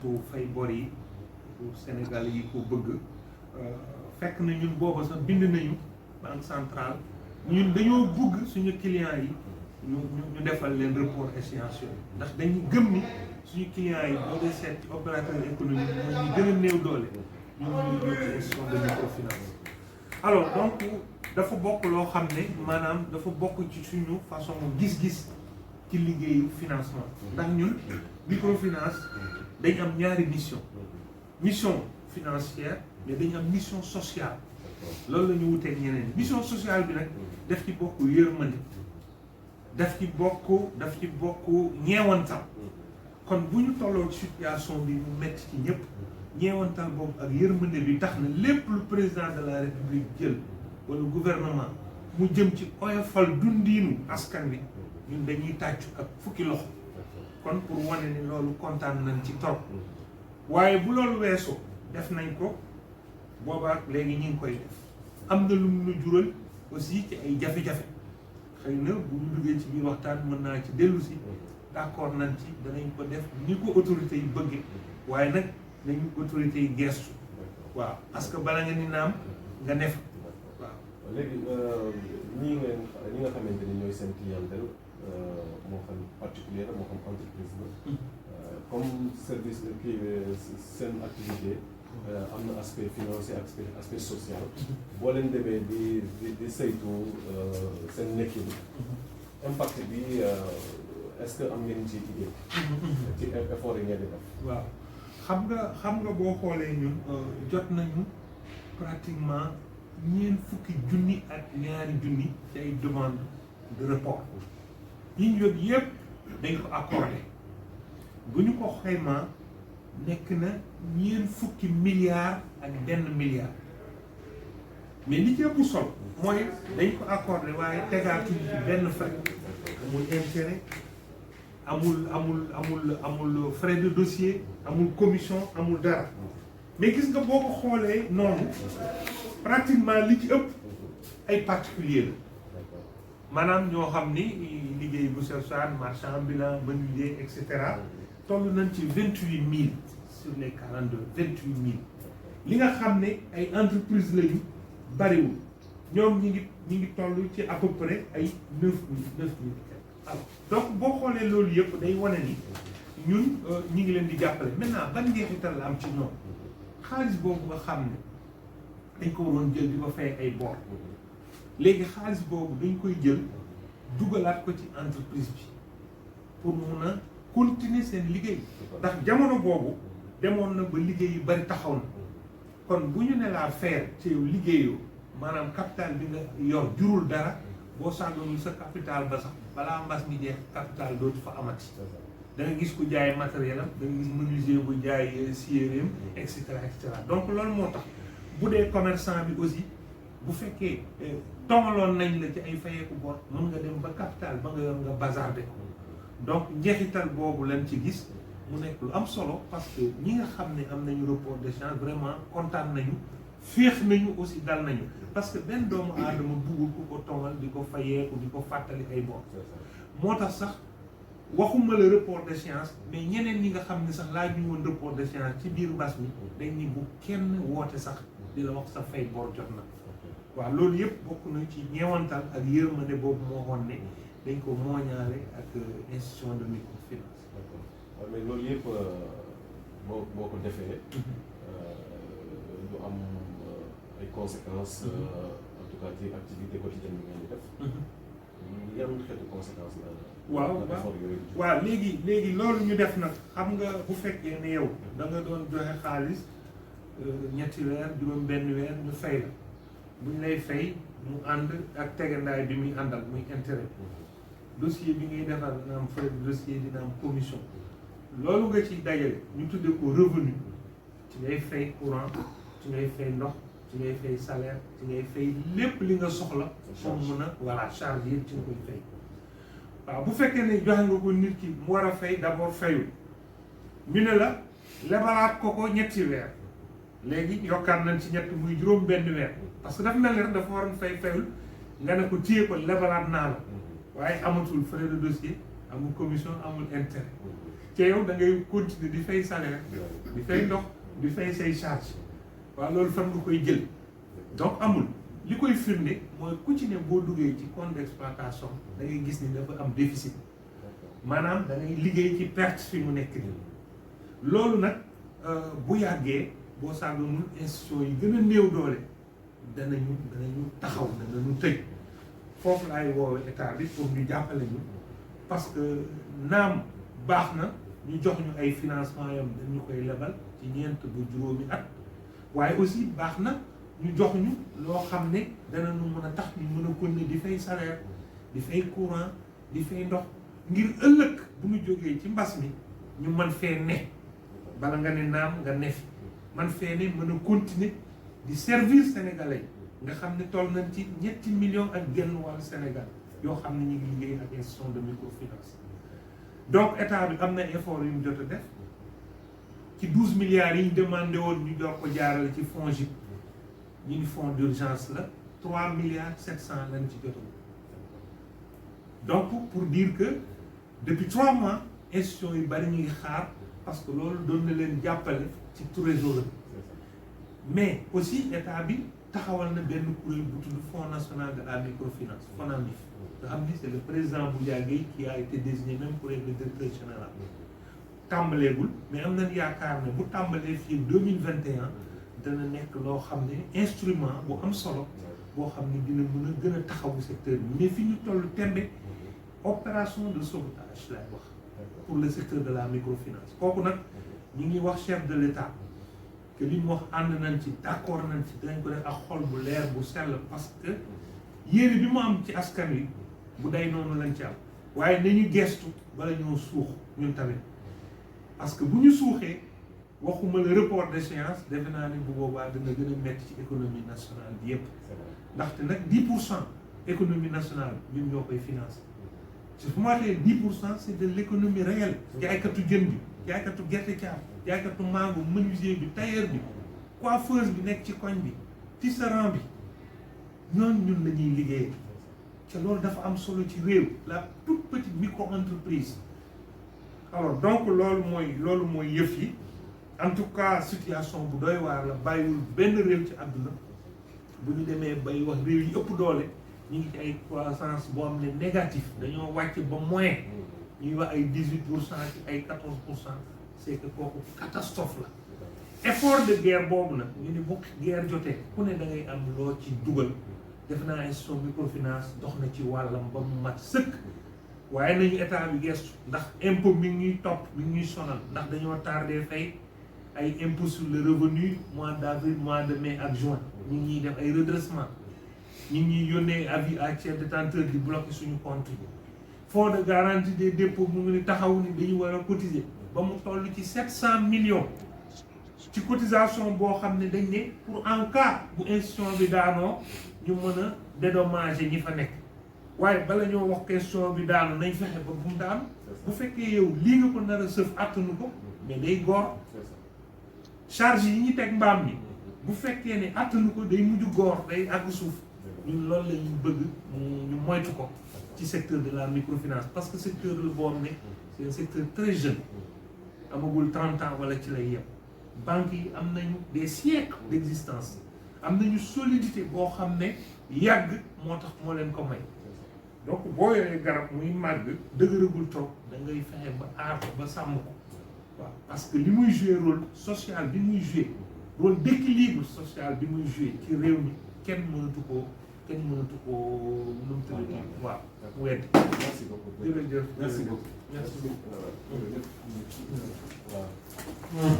pour fay bor yi pour Sénégal yi ko bëgg fekk na ñun booba sax bind nañu banque centrale ñun dañoo bëgg suñu clients yi ñu defal leen report échéancier ndax dañu gëm ni suñu clients yi boo dee seet ci opérateur économique mooy ñu gën a néew doole ñu ñëw ci institution de microfinance. Alors donc dafa bokk loo xam ne maanaam dafa bokk ci suñu façon gis-gis ci liggéeyu financement ndax ñun microfinance dañ am ñaari mission financière mais dañ am mission sociale loolu la ñu wuteeg ñeneen mission sociale bi nag daf ci bokk yërmande daf ci bokk ñeewantal kon bu ñu tolloo ci situation bi mu metti ci ñëpp ñeewantal boobu ak yërmande bi tax na lépp lu président de la république jël wala gouvernement mu jëm ci oyofal dundiinu askan wi ñun dañuy tàccu ak fukki loxo kon pour wane ni loolu kontaan nañ ci trop waaye bu loolu weesoo def nañ ko boobaak léegi ñu ngi koy def am na lu mu jural aussi ci ay jafe-jafe xëy na bu ñu duggee ci biir waxtaan mën naa ci dellu si d'accord nañ ci danañ ko def ni ko autorités yi bëggee waaye nag nañu autorités yi gestu waaw parce que bala nga ni naam nga ne fa waaw. léegi ñi nga xamante ni ñooy seen clientèle moo xam particulier moo xam entreprise la comme service kii seen activité am na aspect financier aspect social boo leen demee di saytu seen nekkin impact bi est-ce que am ngeen ci idée ci effort yi ngeen di def. waaw xam nga boo xoolee ñun jot nañu pratiquement fukki junni ak ñaari junni ci ay demande de report yi ñu yóbbu yëpp dañ ko accordé bu ñu ko xaymaa nekk na fukki milliards ak benn milliard mais li ci ëpp solo mooy dañ ko accordé waaye tegaatuñ ci benn frais amul intérêt amul frais de dossier amul commission amul dara mais gis nga boo ko xoolee noonu pratiquement li ci ëpp ay particulier la maanaam ñoo xam ni liggéey bu social marchand ambulant menuisier et cetera toll nañ ci 28000 sur les 42 28000 li nga xam ne ay entreprise lañu bariwul ñoom ñi ngi toll ci à peu près ay 9000 alors donc boo xoolee loolu yëpp day wane ni ñun ñi ngi leen di jàppale maintenant ban njeexital la am ci ñoom xaalis boobu nga xam ne dañ ko waroon jël di ko fay ay bor léegi xaalis boobu dañ koy jël dugalaat ko ci entreprise bi pour mun a continuer seen liggéey ndax jamono boobu demoon na ba liggéey yu bari taxaw na kon bu ñu ne laa faire ci yow liggéeyoo maanaam capital bi nga yor jurul dara boo sàgganul sa capital ba sax balaa mbas mi jeex capital dootu fa amati da nga gis ku jaay matériel am da nga gis menuisier bu jaay scieram et cetera donc loolu moo tax bu dee commerçant bi aussi bu fekkee tongaloon nañ la ci ay fayeeku bor mën nga dem ba capital ba nga yor nga bazarder ko donc njeexital boobu lañ ci gis mu nekk lu am solo parce que ñi nga xam ne am nañu report d'échéance vraiment kontaan nañu féex nañu aussi dal nañu parce que benn doomu aadama buggul ku ko tongal di ko fayeeku di ko fàttali ay bor moo tax sax waxuma la report d'échéance mais ñeneen ñi nga xam ne sax laaj ñu woon report d'échéance ci biir mbas mi dañ ni bu kenn woote sax di la wax sa fay bor jot na waaw loolu yëpp bokk na ci ñeewantal ak yërmande boobu moo xoon ne dañ ko mooñaale ak institution de microfinance. d'accord mais loolu yëpp boo ko defee du am ay conséquences en tout cas ci activité quotidienne bi ngeen di def. yan xeetu conséquences la. waaw léegi loolu ñu def nag xam nga bu fekkee ne yow da nga doon joxe xaalis ñetti weer juróom benn weer ñu fay la buñ lay fay mu ànd ak tegandaay bi muy àndal muy intérêt dossier bi ngay defar dina am frais de dossier dina am commission loolu nga ci dajale ñu tuddee ko revenu ci ngay fay courant ci ngay fay ndox ci ngay fay salaire ci ngay fay lépp li nga soxla pour mun a voilà charge yëpp ci nga koy fay waaw bu fekkee ne joxe nga ko nit ki mu war a fay d'abord fayul ñu ne la lebalaat ko ñetti weer léegi yokkaat nañ ci ñett muy juróom benn weer parce que dafa mel ni rek dafa waroon fayul nga ne ko téye ko lebalaat naa la waaye amatul frais de dossier amul commission amul intérêt ca yow da ngay continuer di fay salaire di fay ndox di fay say charge waaw loolu fan nga koy jël donc amul li koy firnde mooy ku ci ne boo duggee ci compte d'exploitation da ngay gis ni dafa am déficit maanaam da ngay liggéey ci perte fi mu nekk nii loolu nag bu yàggee boo sàgganul institution yi gën a néew doole danañu taxaw danañu tëj foofu laay woowee état bi pour ñu jàppale ñu parce que naam baax na ñu jox ñu ay financement yam dañu koy lebal ci ñeent bu juróomi at waaye aussi baax na ñu jox ñu loo xam ne danañu mën a tax ñu mën a continuer di fay salaire di fay courant di fay ndox ngir ëllëg bu ñu jógee ci mbas mi ñu mën fee ne bala nga ne naam nga ne fi man fee ne mën a continuer di servir sénégalais nga xam ne toll nañ ci 7 millions ak genn wàllu Sénégal yoo xam ne ñu ngi liggéey ak institution de microfinance donc état bi am na effort yu mu jot a def ci 12 milliards yi ñu demandé woon ñu jox ko jaarale ci FONGIP ñu ni fonds d'urgence la 3 milliards 700 lañ ci jot donc pour dire que depuis 3 mois institutions yu bari ñu ngi xaar parce que loolu doon na leen jàppale ci trésor mais aussi état bi taxawal na benn kuréel bu tudd Fonds national de la microfinance FONAMIF nga xam ni c'est le président Boudia Gueye qui a été désigné même pour être le directeur général tàmbaleegul mais am nañ yaakaar ne bu tàmbalee fii 2021 dana nekk loo xam ne instrument bu am solo boo xam ne dina mën a gën a taxawu secteur bi mais fi ñu toll tembe opération de sauvetage lay wax pour le secteur de la microfinance kooku nag ñu ngi wax chef de l'État que li mu wax ànd nañ ci d'accord nañ ci dañ ko def ak xol bu leer bu sell parce que yéene bi mu am ci askan wi bu day noonu lañ ci am waaye nañu gestu bala ñoo suux ñun tamit parce que bu ñu suuxee waxuma le report d'échéance defe naa ne bu boobaa dina gën a metti ci économie nationale bi yépp ndaxte nag 10% économie nationale ñun ñoo koy financer su ma waxee 10% c'est de l'économie réelle jaaykatu jën bi jaaykatu gerte caaf jaaykatu mango menuisier bi tailleur bi coiffeuse bi nekk ci koñ bi tisserand bi ñoon ñun la ñuy liggéeyee te loolu dafa am solo ci réew la toute petite micro-entreprise alors donc loolu mooy yëf yi en tout cas situation bu doy waar la bàyyiwul benn réew ci àdduna bu ñu demee bay wax réew yi ëpp doole ñu ngi ci ay croissance boo xam ne négatif dañoo wàcc ba moins ñuy wax ay 18% ci ay 14% c'est que kooku catastrophe la effort de guerre boobu nag ñu ni bu guerre jotee ku ne da ngay am loo ci dugal def naa institution microfinance dox na ci wàllam ba mu mat sëkk waaye nañu état bi gestu ndax impôt mi ngi ñuy topp mi ngi ñuy sonal ndax dañoo tardé fay ay impôt sur le revenu mois d'avril mois de mai ak juin ñu ngi ñuy def ay redressement ñu ngi ñuy yónnee avis à chef détenteur di bloquer suñu compte yi fonds de garantie des dépôts mu ngi ni taxaw ni dañu war a cotiser ba mu toll ci 700 millions ci cotisation boo xam ne dañ ne pour en cas bu institution bi daanoo ñu mën a dédommager ñi fa nekk waaye bala ñoo wax question bi daanu nañ fexe ba bu mu daanu bu fekkee yow lii nga ko nar a sëf attanu ko mais day góor charge yi ñu teg mbaam mi bu fekkee ne attanu ko day mujj góor day àgg suuf ñun loolu la ñu bëgg ñu moytu ko ci secteur de la microfinance parce que secteur la boo xam ne c'est un secteur très jeune amagul 30 ans wala ci lay yem banques yi am nañu des siècles d'existence am nañu solidité boo xam ne yàgg moo tax moo leen ko may donc boo yoree garab muy màgg dëgëragul trop da ngay fexe ba aar ko ba sàmm ko waaw parce que li muy jouer rôle social bi muy jouer rôle d'équilibre social bi muy jouer ci réew mi kenn mënatu koo nu mu tudd waaw wedd merci beaucoup jërëjëf merci beaucoup merci beaucoup waaw